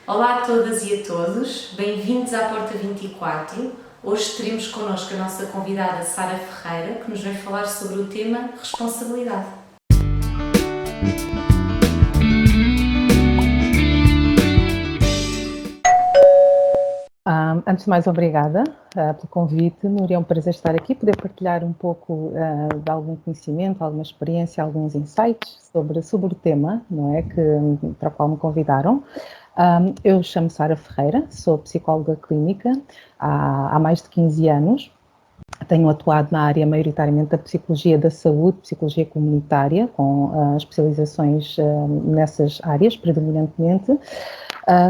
Olá a todas e a todos, bem-vindos à Porta 24. Hoje teremos connosco a nossa convidada Sara Ferreira, que nos vai falar sobre o tema responsabilidade. Antes de mais, obrigada pelo convite. Núria, é um prazer estar aqui, poder partilhar um pouco de algum conhecimento, alguma experiência, alguns insights sobre o tema, não é, para o qual me convidaram. Eu chamo Sara Ferreira, sou psicóloga clínica há mais de 15 anos. Tenho atuado na área maioritariamente da psicologia da saúde, psicologia comunitária, com especializações nessas áreas, predominantemente.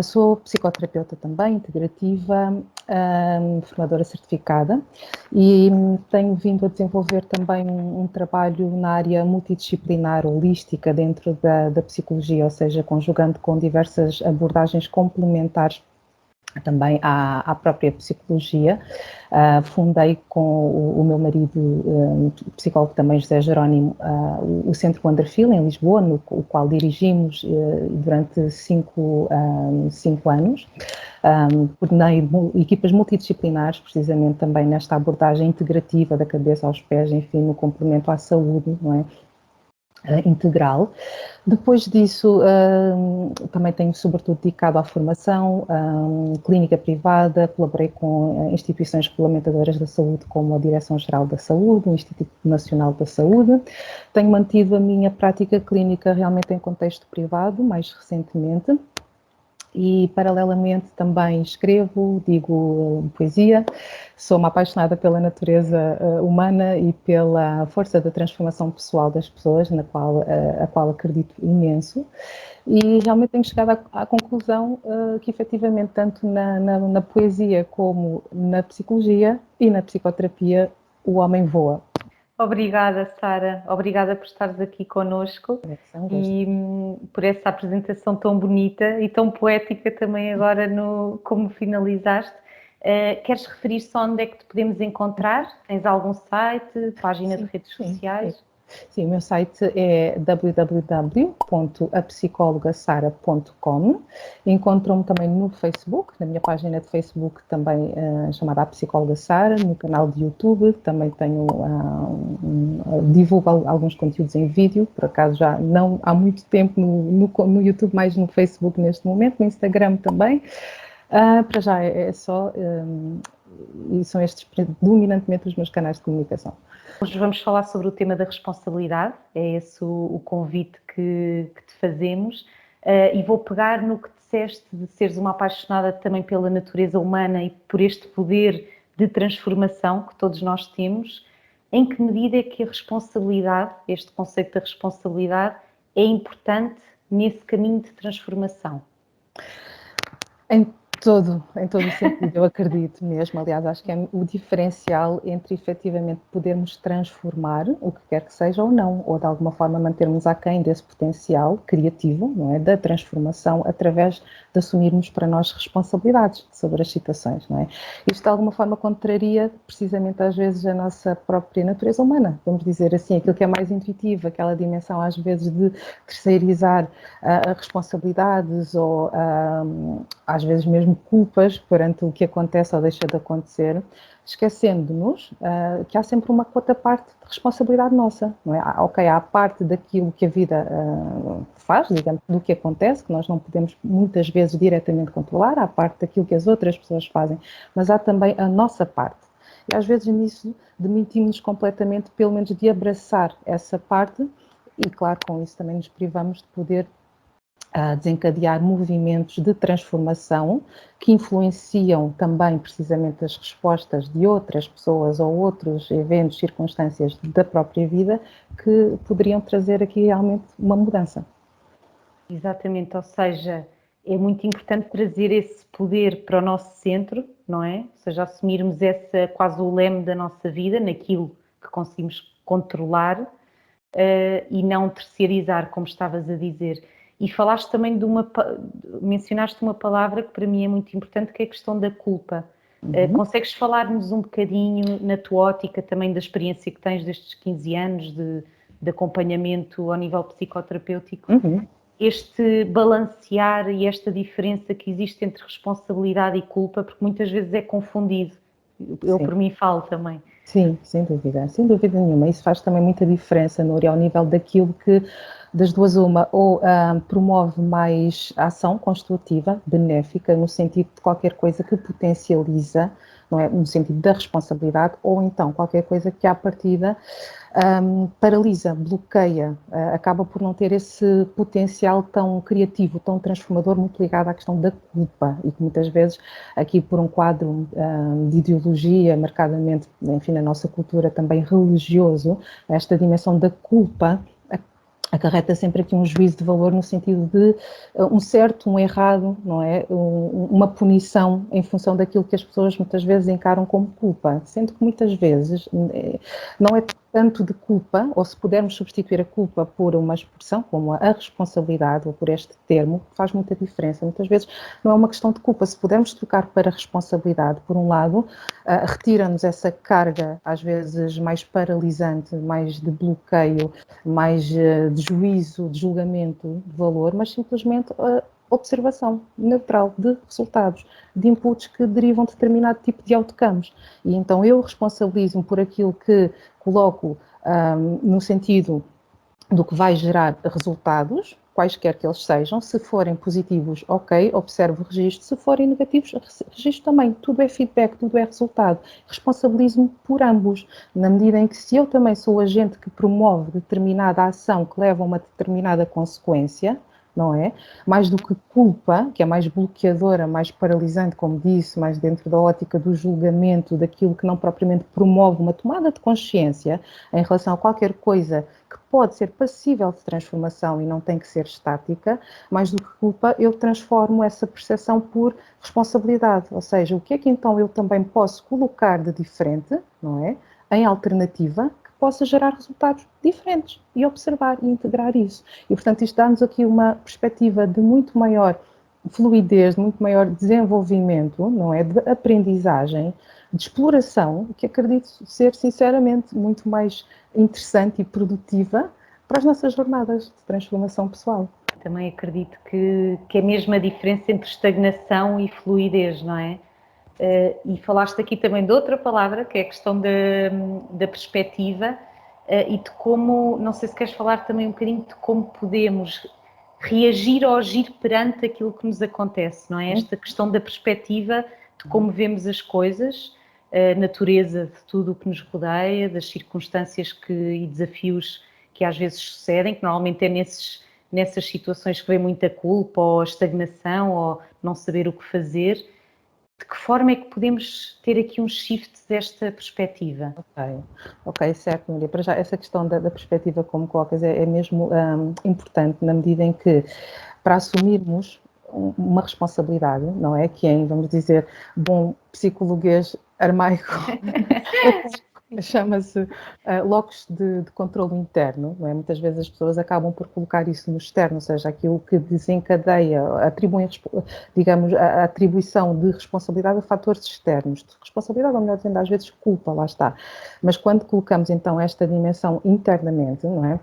Sou psicoterapeuta também, integrativa, formadora certificada e tenho vindo a desenvolver também um trabalho na área multidisciplinar, holística, dentro da psicologia, ou seja, conjugando com diversas abordagens complementares também à própria psicologia. Fundei com o meu marido, psicólogo também, José Jerónimo, o Centro Wanderfeel, em Lisboa, o qual dirigimos durante 5 anos. Coordenei equipas multidisciplinares, precisamente também nesta abordagem integrativa da cabeça aos pés, enfim, no complemento à saúde, não é? Integral. Depois disso, também tenho sobretudo dedicado à formação, clínica privada, colaborei com instituições regulamentadoras da saúde, como a Direção-Geral da Saúde, o Instituto Nacional da Saúde. Tenho mantido a minha prática clínica realmente em contexto privado, mais recentemente. E, paralelamente, também escrevo, digo poesia, sou uma apaixonada pela natureza humana e pela força da transformação pessoal das pessoas, a qual acredito imenso, e realmente tenho chegado à conclusão que, efetivamente, tanto na poesia como na psicologia e na psicoterapia, o homem voa. Obrigada, Sara. Obrigada por estares aqui connosco e por essa apresentação tão bonita e tão poética também agora como finalizaste. Queres referir só onde é que te podemos encontrar? Tens algum site, página de redes sociais? Sim, o meu site é www.apsicologasara.com. Encontram-me também no Facebook, na minha página de Facebook também chamada A Psicóloga Sara, no canal de YouTube também tenho, divulgo alguns conteúdos em vídeo, por acaso já não há muito tempo no YouTube, mais no Facebook neste momento, no Instagram também. Para já é só, e são estes dominantemente os meus canais de comunicação. Hoje vamos falar sobre o tema da responsabilidade, é esse o convite que te fazemos, e vou pegar no que disseste de seres uma apaixonada também pela natureza humana e por este poder de transformação que todos nós temos. Em que medida é que a responsabilidade, este conceito da responsabilidade, é importante nesse caminho de transformação? Em todo o sentido, eu acredito mesmo. Aliás, acho que é o diferencial entre efetivamente podermos transformar o que quer que seja ou não, ou de alguma forma mantermos aquém desse potencial criativo, não é, da transformação, através de assumirmos para nós responsabilidades sobre as situações, não é? Isto de alguma forma contraria precisamente às vezes a nossa própria natureza humana, vamos dizer assim, aquilo que é mais intuitivo, aquela dimensão às vezes de terceirizar responsabilidades ou às vezes mesmo culpas perante o que acontece ou deixa de acontecer, esquecendo-nos que há sempre uma outra parte de responsabilidade nossa, não é? Ok, há a parte daquilo que a vida faz, digamos, do que acontece, que nós não podemos muitas vezes diretamente controlar, há a parte daquilo que as outras pessoas fazem, mas há também a nossa parte. E às vezes nisso demitimos-nos completamente, pelo menos de abraçar essa parte, e claro, com isso também nos privamos de poder desencadear movimentos de transformação que influenciam também precisamente as respostas de outras pessoas ou outros eventos, circunstâncias da própria vida que poderiam trazer aqui realmente uma mudança. Exatamente, ou seja, é muito importante trazer esse poder para o nosso centro, não é? Ou seja, assumirmos quase o leme da nossa vida, naquilo que conseguimos controlar e não terceirizar, como estavas a dizer. E falaste também mencionaste uma palavra que para mim é muito importante, que é a questão da culpa. Consegues falar-nos um bocadinho, na tua ótica, também da experiência que tens destes 15 anos de acompanhamento ao nível psicoterapêutico? este balancear e esta diferença que existe entre responsabilidade e culpa, porque muitas vezes é confundido. Eu Sim. por mim falo também. Sim, sem dúvida nenhuma. Isso faz também muita diferença, Núria, ao nível daquilo que, das duas uma, ou promove mais a ação construtiva, benéfica, no sentido de qualquer coisa que potencializa, não é? No sentido da responsabilidade, ou então qualquer coisa que à partida paralisa, bloqueia, acaba por não ter esse potencial tão criativo, tão transformador, muito ligado à questão da culpa, e que muitas vezes, aqui por um quadro de ideologia, marcadamente, enfim, na nossa cultura também religioso, esta dimensão da culpa acarreta sempre aqui um juízo de valor no sentido de um certo, um errado, não é? Uma punição em função daquilo que as pessoas muitas vezes encaram como culpa, sendo que muitas vezes não é tanto de culpa, ou se pudermos substituir a culpa por uma expressão como a responsabilidade, ou por este termo, faz muita diferença. Muitas vezes não é uma questão de culpa, se pudermos trocar para responsabilidade, por um lado, retira-nos essa carga, às vezes mais paralisante, mais de bloqueio, mais de juízo, de julgamento de valor, mas simplesmente observação neutral de resultados, de inputs que derivam de determinado tipo de outcomes. E então eu responsabilizo-me por aquilo que coloco no sentido do que vai gerar resultados, quaisquer que eles sejam. Se forem positivos, ok, observo o registro. Se forem negativos, registro também. Tudo é feedback, tudo é resultado. Responsabilizo-me por ambos, na medida em que se eu também sou o agente que promove determinada ação que leva a uma determinada consequência, não é? Mais do que culpa, que é mais bloqueadora, mais paralisante, como disse, mais dentro da ótica do julgamento, daquilo que não propriamente promove uma tomada de consciência em relação a qualquer coisa que pode ser passível de transformação e não tem que ser estática, mais do que culpa, eu transformo essa percepção por responsabilidade, ou seja, o que é que então eu também posso colocar de diferente, não é? Em alternativa, possa gerar resultados diferentes e observar e integrar isso. E, portanto, isto dá-nos aqui uma perspectiva de muito maior fluidez, de muito maior desenvolvimento, não é? De aprendizagem, de exploração, que acredito ser, sinceramente, muito mais interessante e produtiva para as nossas jornadas de transformação pessoal. Também acredito que é mesmo a diferença entre estagnação e fluidez, não é? E falaste aqui também de outra palavra, que é a questão da perspectiva e de como, não sei se queres falar também um bocadinho de como podemos reagir ou agir perante aquilo que nos acontece, não é? Esta questão da perspectiva, de como vemos as coisas, a natureza de tudo o que nos rodeia, das circunstâncias e desafios que às vezes sucedem, que normalmente é nessas situações que vem muita culpa ou estagnação ou não saber o que fazer. De que forma é que podemos ter aqui um shift desta perspectiva? Ok, certo, Maria. Para já, essa questão da perspectiva, como colocas, é mesmo importante, na medida em que, para assumirmos uma responsabilidade, não é? Que é, vamos dizer, bom psicologuês armaico, chama-se locus de controle interno, não é? Muitas vezes as pessoas acabam por colocar isso no externo, ou seja, aquilo que desencadeia, atribuem, digamos, a atribuição de responsabilidade a fatores externos, de responsabilidade, ou melhor dizendo, às vezes culpa, lá está. Mas quando colocamos então esta dimensão internamente, não é?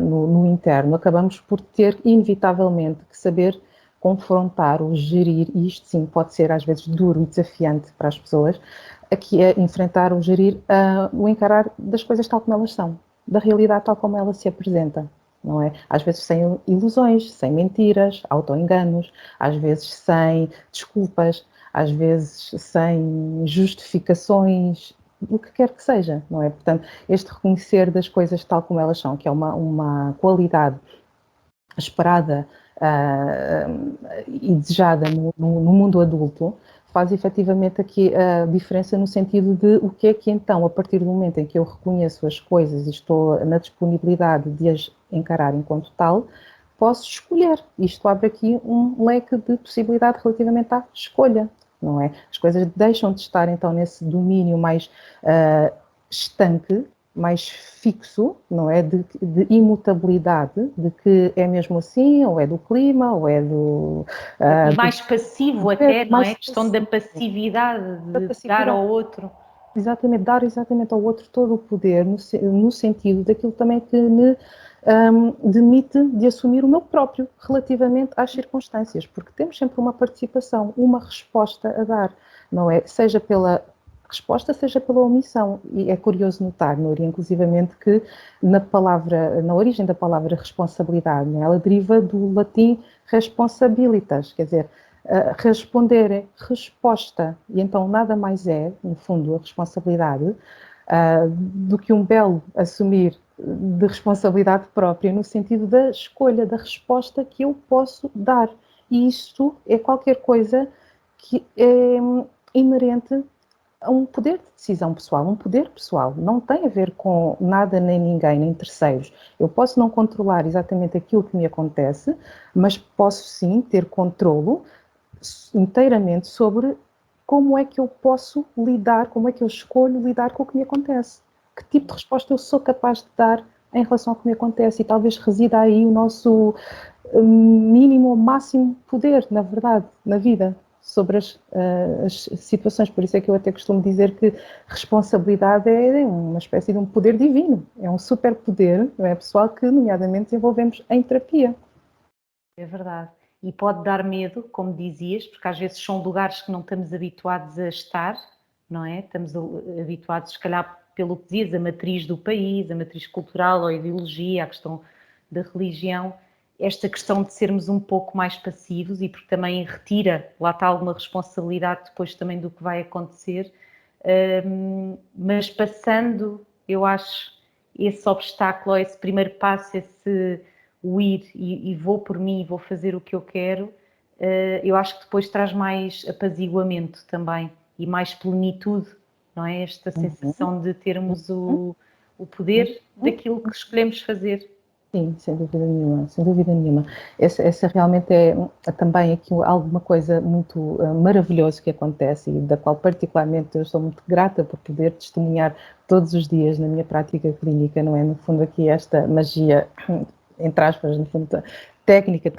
No interno, acabamos por ter inevitavelmente que saber confrontar ou gerir, e isto sim pode ser às vezes duro e desafiante para as pessoas, aqui é enfrentar ou gerir o encarar das coisas tal como elas são, da realidade tal como ela se apresenta, não é? Às vezes sem ilusões, sem mentiras, auto-enganos, às vezes sem desculpas, às vezes sem justificações, o que quer que seja, não é? Portanto, este reconhecer das coisas tal como elas são, que é uma qualidade esperada e desejada no mundo adulto, faz efetivamente aqui a diferença no sentido de o que é que então, a partir do momento em que eu reconheço as coisas e estou na disponibilidade de as encarar enquanto tal, posso escolher. Isto abre aqui um leque de possibilidade relativamente à escolha, não é? As coisas deixam de estar então nesse domínio mais estanque, mais fixo, não é? De imutabilidade, de que é mesmo assim, ou é do clima, ou é do... mais passivo até, não é? A questão da passividade, de dar ao outro. Exatamente, dar exatamente ao outro todo o poder, no sentido daquilo também que me demite de assumir o meu próprio relativamente às circunstâncias, porque temos sempre uma participação, uma resposta a dar, não é? Seja pela resposta, seja pela omissão. E é curioso notar, Núria, inclusivamente, que na origem da palavra responsabilidade, né, ela deriva do latim responsabilitas, quer dizer, responder é resposta, e então nada mais é, no fundo, a responsabilidade, do que um belo assumir de responsabilidade própria, no sentido da escolha, da resposta que eu posso dar. E isto é qualquer coisa que é inerente a um poder de decisão pessoal, um poder pessoal. Não tem a ver com nada, nem ninguém, nem terceiros. Eu posso não controlar exatamente aquilo que me acontece, mas posso sim ter controlo inteiramente sobre como é que eu posso lidar, como é que eu escolho lidar com o que me acontece. Que tipo de resposta eu sou capaz de dar em relação ao que me acontece, e talvez resida aí o nosso mínimo ou máximo poder, na verdade, na vida, sobre as situações. Por isso é que eu até costumo dizer que responsabilidade é uma espécie de um poder divino, é um superpoder, não é, pessoal, que nomeadamente desenvolvemos em terapia. É verdade. E pode dar medo, como dizias, porque às vezes são lugares que não estamos habituados a estar, não é? Estamos habituados, se calhar, pelo que dizias, a matriz do país, a matriz cultural ou a ideologia, a questão da religião, esta questão de sermos um pouco mais passivos, e porque também retira, lá está, alguma responsabilidade depois também do que vai acontecer, mas passando, eu acho, esse obstáculo, esse primeiro passo, esse o ir e vou por mim, vou fazer o que eu quero, eu acho que depois traz mais apaziguamento também e mais plenitude, não é? Esta sensação de termos o poder daquilo que escolhemos fazer. Sim, sem dúvida nenhuma, sem dúvida nenhuma. Essa realmente é também aqui alguma coisa muito maravilhosa que acontece, e da qual particularmente eu sou muito grata por poder testemunhar todos os dias na minha prática clínica, não é? No fundo aqui esta magia, entre aspas, no fundo, técnica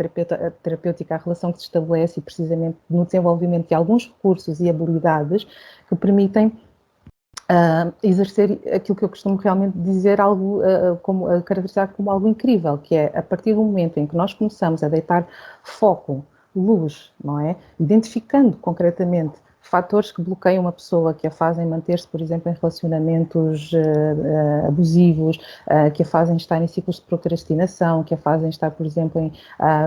terapêutica, a relação que se estabelece, e precisamente no desenvolvimento de alguns recursos e habilidades que permitem exercer aquilo que eu costumo realmente dizer, algo caracterizar como algo incrível, que é a partir do momento em que nós começamos a deitar foco, luz, não é? Identificando concretamente fatores que bloqueiam uma pessoa, que a fazem manter-se, por exemplo, em relacionamentos abusivos, que a fazem estar em ciclos de procrastinação, que a fazem estar, por exemplo, em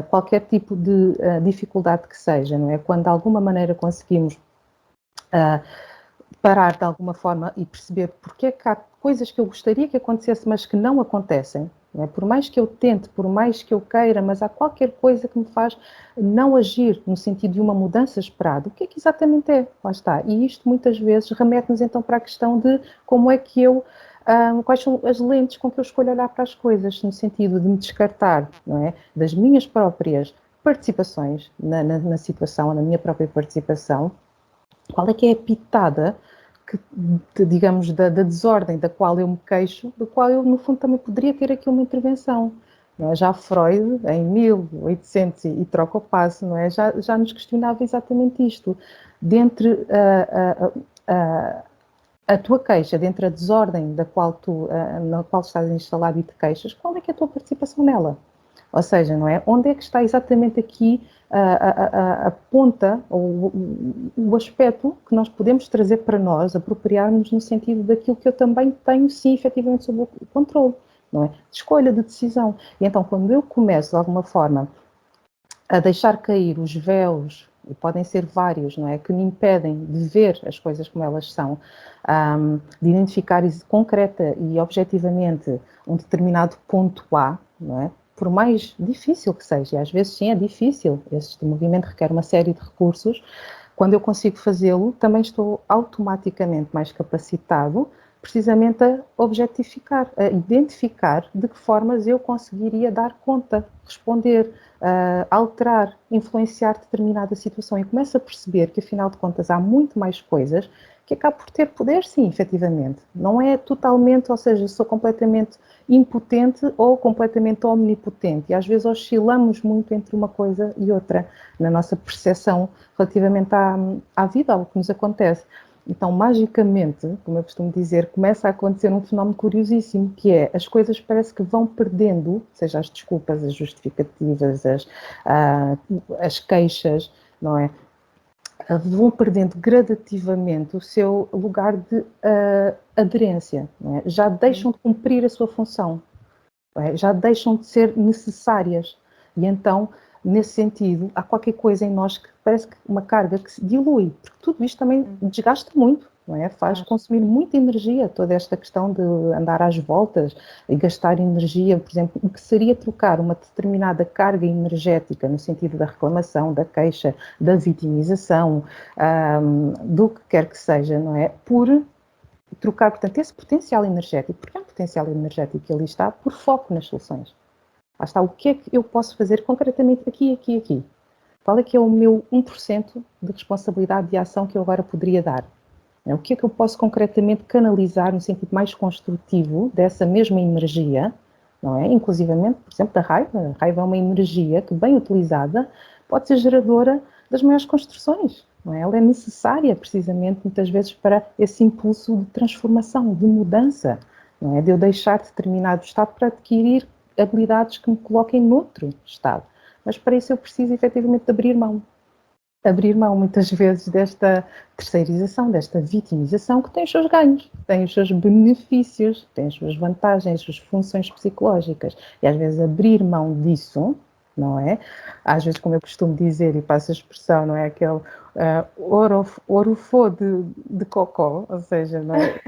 qualquer tipo de dificuldade que seja, não é? Quando de alguma maneira conseguimos parar de alguma forma e perceber porque é que há coisas que eu gostaria que acontecesse, mas que não acontecem, não é? Por mais que eu tente, por mais que eu queira, mas há qualquer coisa que me faz não agir no sentido de uma mudança esperada. O que é que exatamente é? Lá está. E isto muitas vezes remete-nos então para a questão de como é que eu, quais são as lentes com que eu escolho olhar para as coisas, no sentido de me descartar, não é, das minhas próprias participações na situação, na minha própria participação. Qual é que é a pitada, digamos, da desordem da qual eu me queixo, da qual eu, no fundo, também poderia ter aqui uma intervenção. Não é? Já Freud, em 1800 e troca o passo, não é? já nos questionava exatamente isto. Dentre a tua queixa, dentre a desordem na qual estás instalado e te queixas, qual é que é a tua participação nela? Ou seja, não é? Onde é que está exatamente aqui a ponta, ou o aspecto que nós podemos trazer para nós, apropriarmos no sentido daquilo que eu também tenho, sim, efetivamente, sob o controle, não é? De escolha, de decisão. E então, quando eu começo, de alguma forma, a deixar cair os véus, e podem ser vários, não é? Que me impedem de ver as coisas como elas são, de identificar concreta e objetivamente um determinado ponto A, não é? Por mais difícil que seja, e às vezes sim é difícil, este movimento requer uma série de recursos, quando eu consigo fazê-lo, também estou automaticamente mais capacitado precisamente a objetificar, a identificar de que formas eu conseguiria dar conta, responder, alterar, influenciar determinada situação, e começo a perceber que, afinal de contas, há muito mais coisas que acabo por ter poder, sim, efetivamente. Não é totalmente, ou seja, sou completamente impotente ou completamente omnipotente. E às vezes oscilamos muito entre uma coisa e outra, na nossa percepção relativamente à vida, ao que nos acontece. Então, magicamente, como eu costumo dizer, começa a acontecer um fenómeno curiosíssimo, que é, as coisas parece que vão perdendo, seja as desculpas, as justificativas, as queixas, não é? Vão perdendo gradativamente o seu lugar de aderência, não é? Já deixam de cumprir a sua função, não é? Já deixam de ser necessárias. E então, nesse sentido, há qualquer coisa em nós que parece que uma carga que se dilui, porque tudo isto também desgasta muito, não é? Faz consumir muita energia, toda esta questão de andar às voltas e gastar energia, por exemplo, o que seria trocar uma determinada carga energética, no sentido da reclamação, da queixa, da vitimização, do que quer que seja, não é? Por trocar, portanto, esse potencial energético, porque é um potencial energético que ali está, por foco nas soluções. Lá está, o que é que eu posso fazer concretamente aqui, aqui, aqui? Qual é que é o meu 1% de responsabilidade de ação que eu agora poderia dar? O que é que eu posso concretamente canalizar no sentido mais construtivo dessa mesma energia, não é? Inclusivamente, por exemplo, da raiva. A raiva é uma energia que, bem utilizada, pode ser geradora das maiores construções, não é? Ela é necessária, precisamente, muitas vezes, para esse impulso de transformação, de mudança, não é? De eu deixar determinado estado para adquirir habilidades que me coloquem noutro estado. Mas para isso eu preciso, efetivamente, de abrir mão muitas vezes desta terceirização, desta vitimização, que tem os seus ganhos, tem os seus benefícios, tem as suas vantagens, as suas funções psicológicas. E às vezes abrir mão disso, não é? Às vezes, como eu costumo dizer, e passo a expressão, não é? Aquele orofô de cocó, ou seja, não é?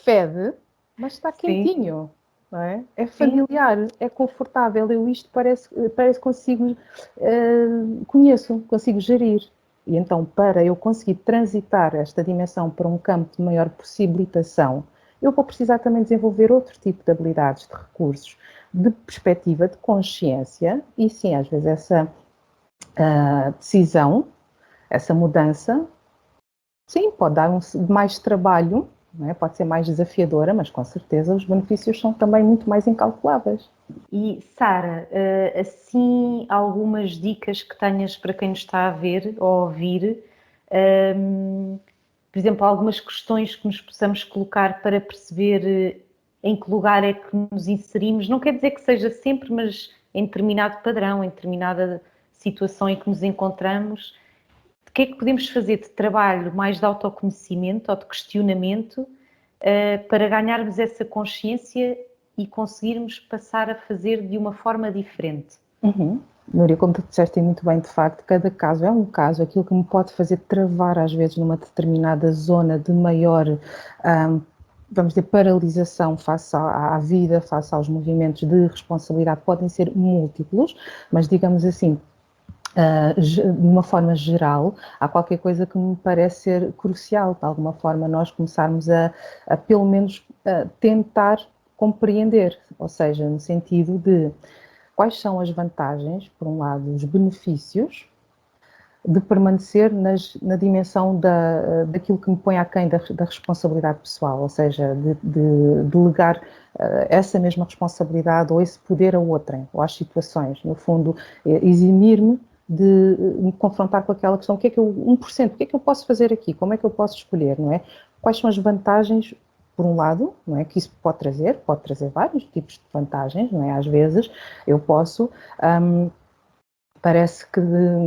Fede, mas está quentinho. Não é? É familiar, é confortável, eu isto parece que consigo, consigo gerir. E então, para eu conseguir transitar esta dimensão para um campo de maior possibilitação, eu vou precisar também desenvolver outro tipo de habilidades, de recursos, de perspectiva, de consciência, e sim, às vezes essa decisão, essa mudança, sim, pode dar mais trabalho, não é? Pode ser mais desafiadora, mas com certeza os benefícios são também muito mais incalculáveis. E Sara, assim algumas dicas que tenhas para quem nos está a ver ou a ouvir, por exemplo, algumas questões que nos possamos colocar para perceber em que lugar é que nos inserimos, não quer dizer que seja sempre, mas em determinado padrão, em determinada situação em que nos encontramos, o que é que podemos fazer de trabalho mais de autoconhecimento ou de questionamento para ganharmos essa consciência e conseguirmos passar a fazer de uma forma diferente? Núria, como tu disseste muito bem, de facto, cada caso é um caso. Aquilo que me pode fazer travar, às vezes, numa determinada zona de maior, vamos dizer, paralisação face à vida, face aos movimentos de responsabilidade, podem ser múltiplos, mas, digamos assim, de uma forma geral, há qualquer coisa que me parece ser crucial, de alguma forma nós começarmos a pelo menos, tentar compreender, ou seja, no sentido de quais são as vantagens, por um lado, os benefícios de permanecer na dimensão daquilo que me põe aquém da responsabilidade pessoal, ou seja, de delegar essa mesma responsabilidade ou esse poder a outrem, ou às situações. No fundo, eximir-me de me confrontar com aquela questão, o que é que eu, 1%, o que é que eu posso fazer aqui? Como é que eu posso escolher, não é? Quais são as vantagens, por um lado, não é, que isso pode trazer vários tipos de vantagens, não é? Às vezes eu posso, parece que,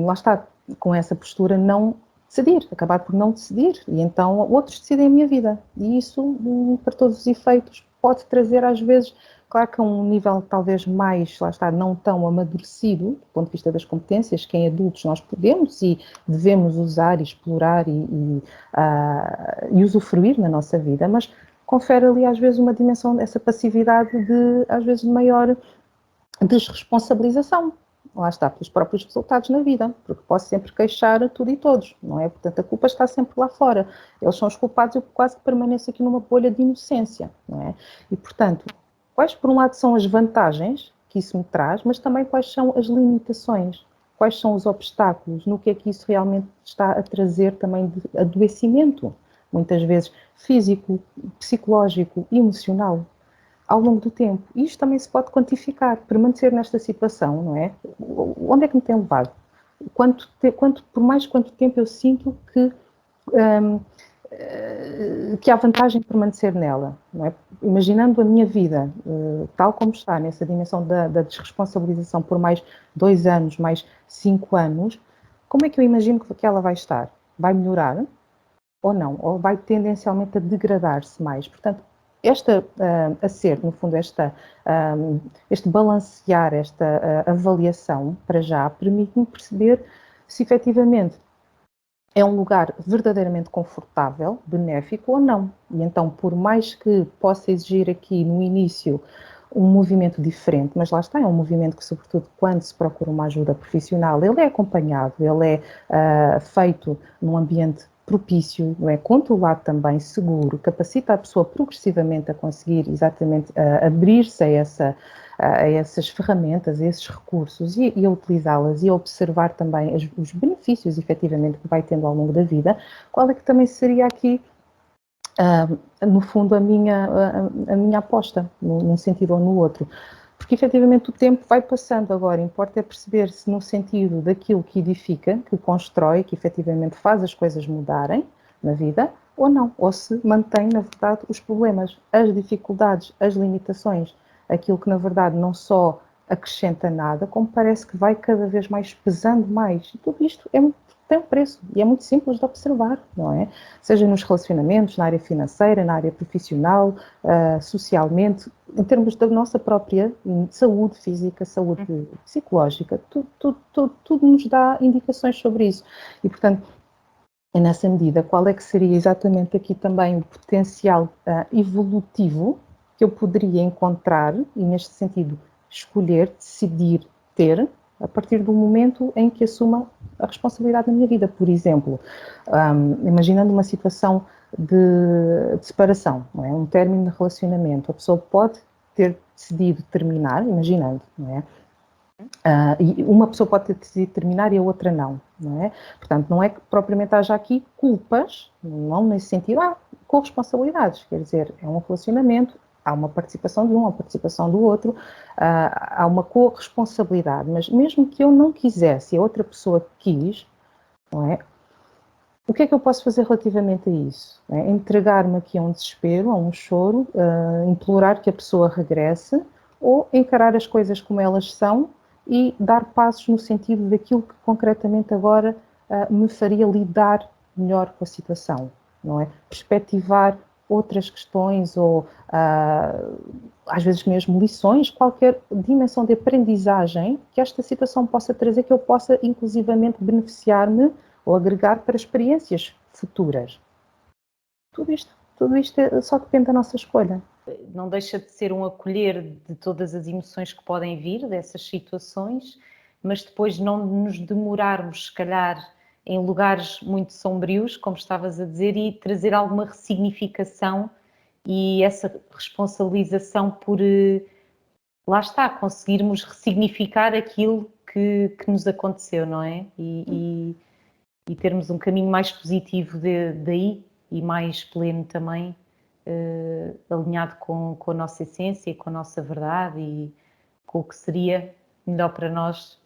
lá está, com essa postura não decidir, acabar por não decidir, e então outros decidem a minha vida, e isso, para todos os efeitos, pode trazer às vezes, claro que a um nível talvez mais, lá está, não tão amadurecido, do ponto de vista das competências, que em adultos nós podemos e devemos usar e explorar e usufruir na nossa vida, mas confere ali às vezes uma dimensão dessa passividade de, às vezes, de maior desresponsabilização. Lá está, pelos próprios resultados na vida, porque posso sempre queixar a tudo e todos, não é? Portanto, a culpa está sempre lá fora. Eles são os culpados e eu quase que permaneço aqui numa bolha de inocência, não é? E, portanto, quais por um lado são as vantagens que isso me traz, mas também quais são as limitações, quais são os obstáculos, no que é que isso realmente está a trazer também de adoecimento, muitas vezes físico, psicológico, emocional, ao longo do tempo. E isto também se pode quantificar, permanecer nesta situação, não é? Onde é que me tem levado? Por mais quanto tempo eu sinto que que há vantagem em permanecer nela, não é? Imaginando a minha vida tal como está, nessa dimensão da desresponsabilização por mais 2 anos, mais 5 anos, como é que eu imagino que ela vai estar? Vai melhorar ou não? Ou vai tendencialmente a degradar-se mais? Portanto, no fundo, este balancear, esta avaliação, para já, permite-me perceber se efetivamente é um lugar verdadeiramente confortável, benéfico ou não. E então, por mais que possa exigir aqui no início um movimento diferente, mas lá está, é um movimento que, sobretudo, quando se procura uma ajuda profissional, ele é acompanhado, ele é feito num ambiente propício, não é? Controlado também, seguro, capacita a pessoa progressivamente a conseguir exatamente abrir-se a essas ferramentas, a esses recursos e a utilizá-las e a observar também os benefícios, efetivamente, que vai tendo ao longo da vida. Qual é que também seria aqui, no fundo, a minha aposta, num sentido ou no outro? Porque, efetivamente, o tempo vai passando agora, importa é perceber se no sentido daquilo que edifica, que constrói, que efetivamente faz as coisas mudarem na vida, ou não, ou se mantém, na verdade, os problemas, as dificuldades, as limitações, aquilo que, na verdade, não só acrescenta nada, como parece que vai cada vez mais pesando mais. E tudo isto tem um preço e é muito simples de observar, não é? Seja nos relacionamentos, na área financeira, na área profissional, socialmente, em termos da nossa própria saúde física, saúde psicológica, tudo nos dá indicações sobre isso. E, portanto, nessa medida, qual é que seria exatamente aqui também o potencial evolutivo que eu poderia encontrar e, neste sentido, escolher, decidir ter, a partir do momento em que assuma a responsabilidade na minha vida? Por exemplo, imaginando uma situação de separação, não é? Um término de relacionamento, a pessoa pode ter decidido terminar, imaginando, não é? E uma pessoa pode ter decidido terminar e a outra não, não é? Portanto, não é que propriamente haja aqui culpas, não nesse sentido, há corresponsabilidades, quer dizer, é um relacionamento, há uma participação de um, há uma participação do outro, há uma corresponsabilidade, mas mesmo que eu não quisesse e a outra pessoa quis, não é? O que é que eu posso fazer relativamente a isso? É entregar-me aqui a um desespero, a um choro, implorar que a pessoa regresse ou encarar as coisas como elas são e dar passos no sentido daquilo que concretamente agora me faria lidar melhor com a situação, não é? Perspectivar outras questões ou às vezes mesmo lições, qualquer dimensão de aprendizagem que esta situação possa trazer, que eu possa inclusivamente beneficiar-me ou agregar para experiências futuras. Tudo isto só depende da nossa escolha. Não deixa de ser um acolher de todas as emoções que podem vir dessas situações, mas depois não nos demorarmos, se calhar, em lugares muito sombrios, como estavas a dizer, e trazer alguma ressignificação e essa responsabilização por, lá está, conseguirmos ressignificar aquilo que nos aconteceu, não é? E termos um caminho mais positivo daí e mais pleno também, alinhado com a nossa essência, com a nossa verdade e com o que seria melhor para nós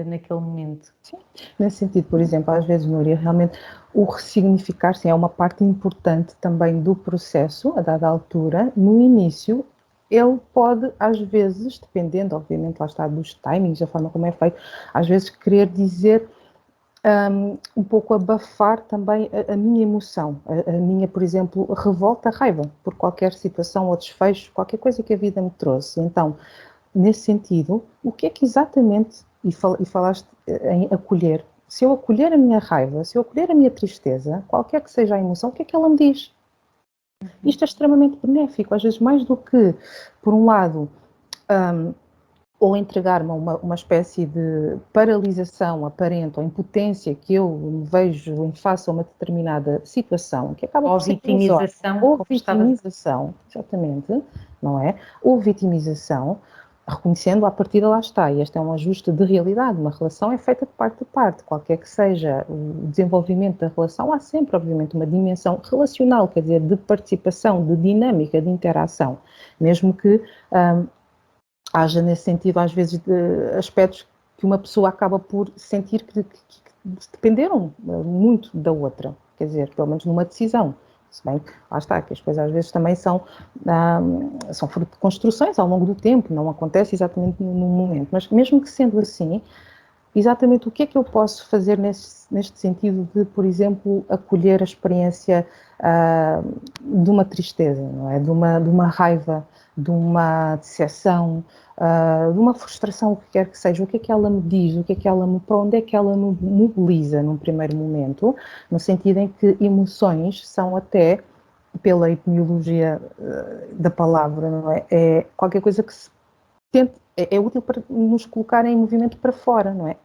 naquele momento. Sim. Nesse sentido, por exemplo, às vezes, Núria, realmente o ressignificar, sim, é uma parte importante também do processo, a dada altura. No início, ele pode, às vezes, dependendo, obviamente, lá está, dos timings, da forma como é feito, às vezes querer dizer um pouco abafar também a minha emoção, a minha, por exemplo, revolta, raiva por qualquer situação ou desfecho, qualquer coisa que a vida me trouxe. Então, nesse sentido, o que é que exatamente, e falaste em acolher, se eu acolher a minha raiva, se eu acolher a minha tristeza, qualquer que seja a emoção, o que é que ela me diz? Isto é extremamente benéfico, às vezes mais do que, por um lado, ou entregar-me a uma espécie de paralisação aparente ou impotência que eu me vejo em face a uma determinada situação, que acaba por ser vitimização, ou vitimização, exatamente, não é? Ou vitimização, reconhecendo à partida, lá está, e este é um ajuste de realidade, uma relação é feita de parte a parte, qualquer que seja o desenvolvimento da relação, há sempre, obviamente, uma dimensão relacional, quer dizer, de participação, de dinâmica, de interação, mesmo que haja nesse sentido, às vezes, aspectos que uma pessoa acaba por sentir que dependeram muito da outra, quer dizer, pelo menos numa decisão. Se bem que, lá está, que as coisas às vezes também são fruto de construções ao longo do tempo, não acontece exatamente no momento, mas mesmo que sendo assim, exatamente o que é que eu posso fazer neste sentido de, por exemplo, acolher a experiência de uma tristeza, não é? De uma raiva, de uma decepção, de uma frustração, o que quer que seja, o que é que ela me diz, o que é que para onde é que ela me mobiliza num primeiro momento, no sentido em que emoções são até, pela etimologia da palavra, não é? É qualquer coisa que se tente, é útil para nos colocar em movimento para fora, não é?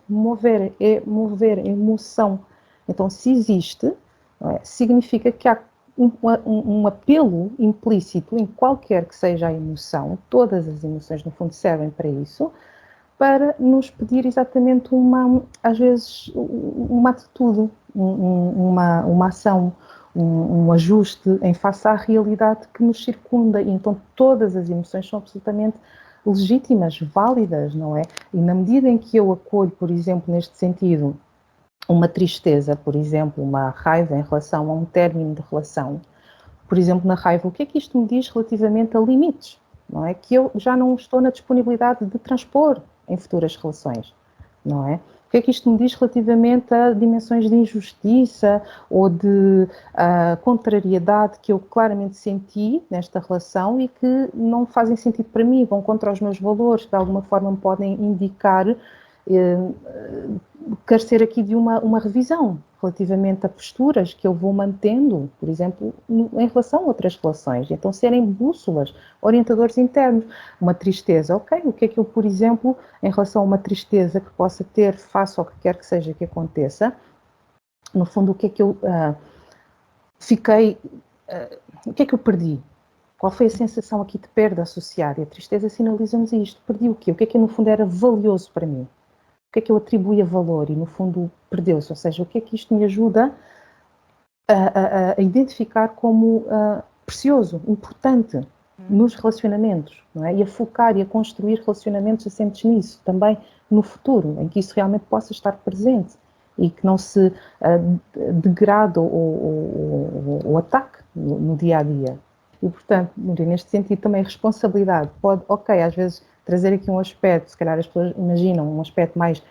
Mover, é mover, é emoção. Então, se existe, não é? Significa que há um apelo implícito em qualquer que seja a emoção, todas as emoções no fundo servem para isso, para nos pedir exatamente às vezes, uma atitude, uma ação, um ajuste em face à realidade que nos circunda. E então todas as emoções são absolutamente legítimas, válidas, não é? E na medida em que eu acolho, por exemplo, neste sentido, uma tristeza, por exemplo, uma raiva em relação a um término de relação, por exemplo, na raiva, o que é que isto me diz relativamente a limites? Não é? Que eu já não estou na disponibilidade de transpor em futuras relações, não é? O que é que isto me diz relativamente a dimensões de injustiça ou de contrariedade que eu claramente senti nesta relação e que não fazem sentido para mim, vão contra os meus valores, de alguma forma me podem indicar carecer aqui de uma revisão relativamente a posturas que eu vou mantendo, por exemplo, em relação a outras relações. Então, serem bússolas, orientadores internos. Uma tristeza, ok, o que é que eu, por exemplo, em relação a uma tristeza que possa ter face ao que quer que seja que aconteça, no fundo, o que é que eu o que é que eu perdi? Qual foi a sensação aqui de perda associada? E a tristeza sinaliza-nos isto. Perdi o quê? O que é que, no fundo, era valioso para mim? O que é que eu atribuía valor e, no fundo, perdeu-se? Ou seja, o que é que isto me ajuda a identificar como precioso, importante nos relacionamentos, não é? E a focar e a construir relacionamentos assentes nisso, também no futuro, em que isso realmente possa estar presente e que não se degrade ou ataque no dia a dia. E, portanto, neste sentido, também a responsabilidade pode, ok, às vezes trazer aqui um aspecto, se calhar as pessoas imaginam um aspecto mais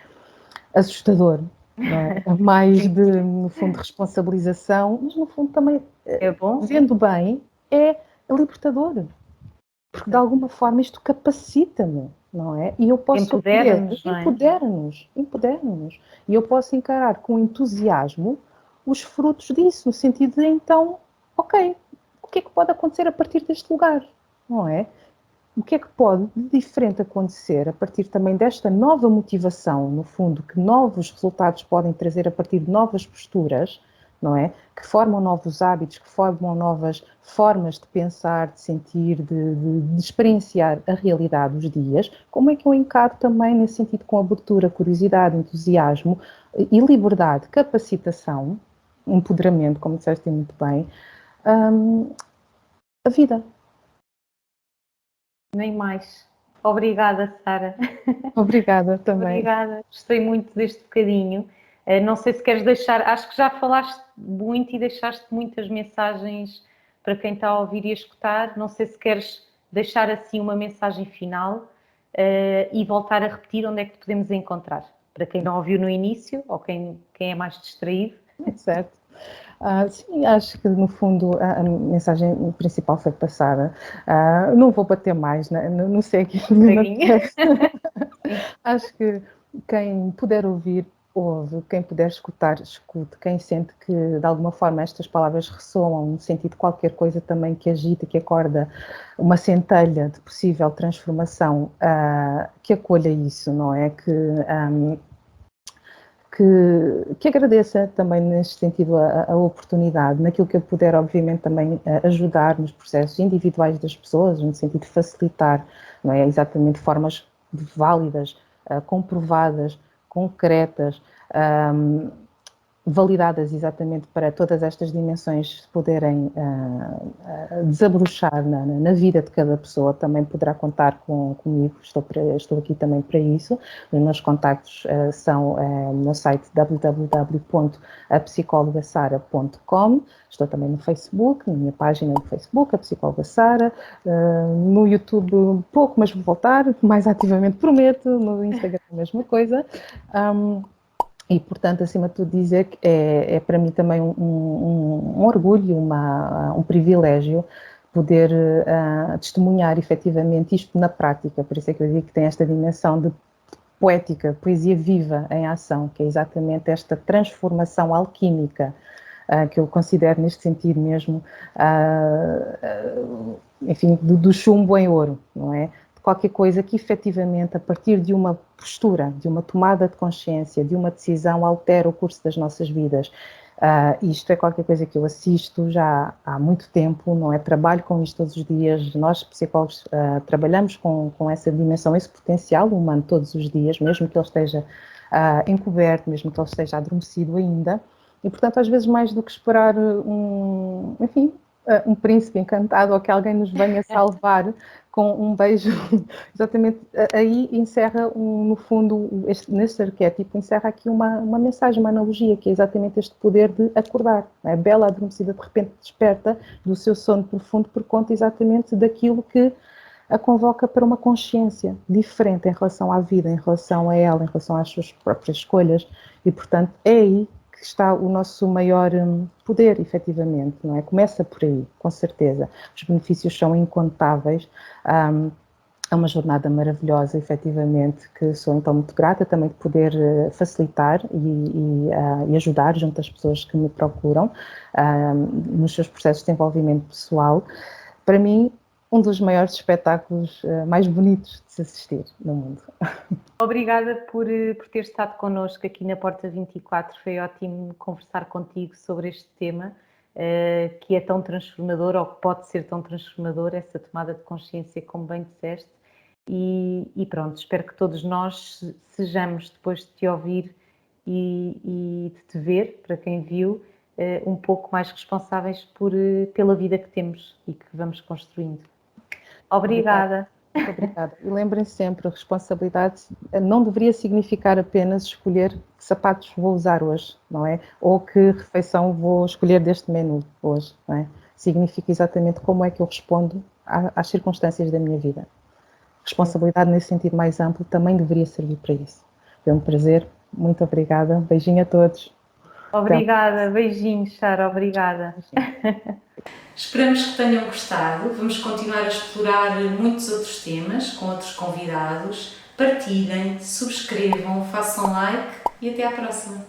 assustador, não é? Mais de, no fundo, de responsabilização, mas no fundo também, É bom? vendo bem, é libertador. Porque de alguma forma isto capacita-me, não é? E eu posso acolher, Empodera-nos, não é? empodera-nos. E eu posso encarar com entusiasmo os frutos disso, no sentido de então, ok, o que é que pode acontecer a partir deste lugar, não é? O que é que pode de diferente acontecer a partir também desta nova motivação, no fundo, que novos resultados podem trazer a partir de novas posturas, não é? Que formam novos hábitos, que formam novas formas de pensar, de sentir, de experienciar a realidade dos dias. Como é que eu encaro também nesse sentido com abertura, curiosidade, entusiasmo e liberdade, capacitação, empoderamento, como disseste muito bem, a vida. Nem mais. Obrigada, Sara. Obrigada também. Obrigada. Gostei muito deste bocadinho. Não sei se queres deixar, acho que já falaste muito e deixaste muitas mensagens para quem está a ouvir e a escutar. Não sei se queres deixar assim uma mensagem final e voltar a repetir onde é que te podemos encontrar. Para quem não ouviu no início ou quem é mais distraído. Certo. Sim, acho que no fundo a mensagem principal foi passada. Não vou bater mais, né? Não sei aqui. Acho que quem puder ouvir, ouve, quem puder escutar, escute, quem sente que de alguma forma estas palavras ressoam no sentido de qualquer coisa também que agita, que acorda uma centelha de possível transformação, que acolha isso, não é? Que agradeça também neste sentido a oportunidade, naquilo que eu puder, obviamente, também ajudar nos processos individuais das pessoas, no sentido de facilitar, não é? Exatamente formas válidas, comprovadas, concretas, validadas exatamente para todas estas dimensões se poderem desabrochar na vida de cada pessoa. Também poderá contar comigo, estou aqui também para isso. Os meus contactos são no site www.apsicologasara.com. Estou também no Facebook, na minha página do Facebook, a Psicóloga Sara, no YouTube pouco, mas vou voltar, mais ativamente prometo, no Instagram a mesma coisa. E, portanto, acima de tudo, dizer que é para mim também um orgulho, um privilégio poder testemunhar efetivamente isto na prática. Por isso é que eu digo que tem esta dimensão de poética, poesia viva em ação, que é exatamente esta transformação alquímica que eu considero neste sentido mesmo, enfim, do chumbo em ouro, não é? Qualquer coisa que efetivamente, a partir de uma postura, de uma tomada de consciência, de uma decisão, altera o curso das nossas vidas. Isto é qualquer coisa que eu assisto já há muito tempo, não é? Trabalho com isto todos os dias. Nós, psicólogos, trabalhamos com essa dimensão, esse potencial humano todos os dias, mesmo que ele esteja encoberto, mesmo que ele esteja adormecido ainda. E, portanto, às vezes, mais do que esperar um príncipe encantado ou que alguém nos venha salvar com um beijo, exatamente, aí encerra, no fundo, neste arquétipo, encerra aqui uma mensagem, uma analogia, que é exatamente este poder de acordar. A bela adormecida, de repente, desperta do seu sono profundo por conta exatamente daquilo que a convoca para uma consciência diferente em relação à vida, em relação a ela, em relação às suas próprias escolhas, e, portanto, é aí que está o nosso maior poder, efetivamente, não é? Começa por aí, com certeza. Os benefícios são incontáveis. É uma jornada maravilhosa, efetivamente, que sou então muito grata também de poder facilitar e ajudar junto às pessoas que me procuram nos seus processos de desenvolvimento pessoal. Para mim, um dos maiores espetáculos mais bonitos de se assistir no mundo. Obrigada por ter estado connosco aqui na Porta 24. Foi ótimo conversar contigo sobre este tema que é tão transformador, ou que pode ser tão transformador, essa tomada de consciência, como bem disseste. E pronto, espero que todos nós sejamos, depois de te ouvir e de te ver, para quem viu, um pouco mais responsáveis pela vida que temos e que vamos construindo. Obrigada. Muito obrigada. E lembrem-se sempre, a responsabilidade não deveria significar apenas escolher que sapatos vou usar hoje, não é? Ou que refeição vou escolher deste menu hoje, não é? Significa exatamente como é que eu respondo às circunstâncias da minha vida. Responsabilidade nesse sentido mais amplo também deveria servir para isso. Foi um prazer, muito obrigada. Beijinho a todos. Obrigada, beijinhos, Sara, obrigada. Esperamos que tenham gostado. Vamos continuar a explorar muitos outros temas com outros convidados. Partilhem, subscrevam, façam like e até à próxima.